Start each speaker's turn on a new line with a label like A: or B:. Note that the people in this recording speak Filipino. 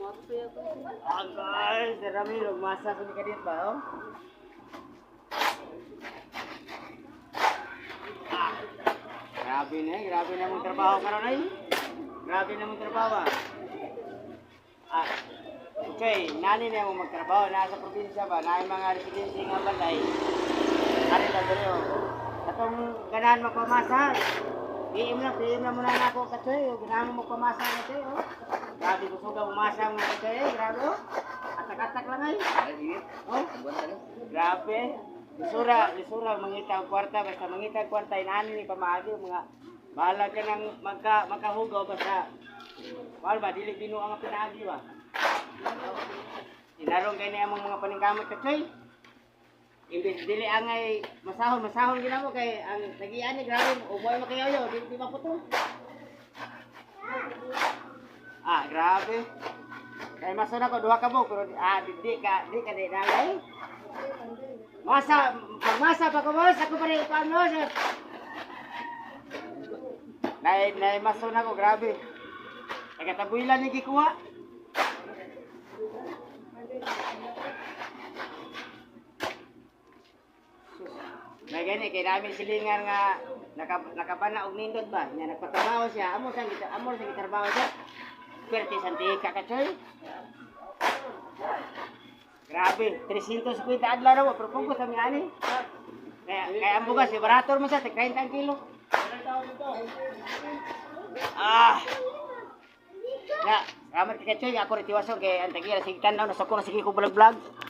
A: Agay, sarami masa sa kadit ba oh? Ah, grabe na mong trabaho karon ay. Grabe na mong trabaho ah. Ah, okay, nani na mo magtrabaho nasa probinsya ba? Na mga residensya nga balay. Ari na dito. Katong ganahan magpamasa. PM na muna na ako katsoy. Ganahan mo magpamasa na katsoy oh. Grabe ko suga umasa mo katsoy, grabe oh. Atak-atak lang ay. Oh, grabe. Lisura mangita og kwarta basta mangita og kwarta inani ni pamaagi mga bahala ka nang makahugaw basta. Wal ba dili binuang ang pinaagi ba? Inarong kay na among mga paningkamot katsoy. Imbis dili angay masahon gina mo kay ang nagian ni grabe uboy mo kayo di maputo. Ah, grabe. Kay masuna ko duha ka mo pero di ka di nalay. Masa pa ko boss ako pa rin paano sir. Nay masuna ko grabe. Kaya tabuilan ni gikuha. May gani kay namin silingan nga nakabana og nindot ba nya nagpatrabaho siya amo sa gitrabaho siya perti santika ka choy. Grabe 350 adlaw raw pero pugos kami ani kaya ang bugas barator man sa 30 kilo. Ya, ramat ka choy ako ritiwaso kay antagira sig tanaw na sa ko na sige ko vlog.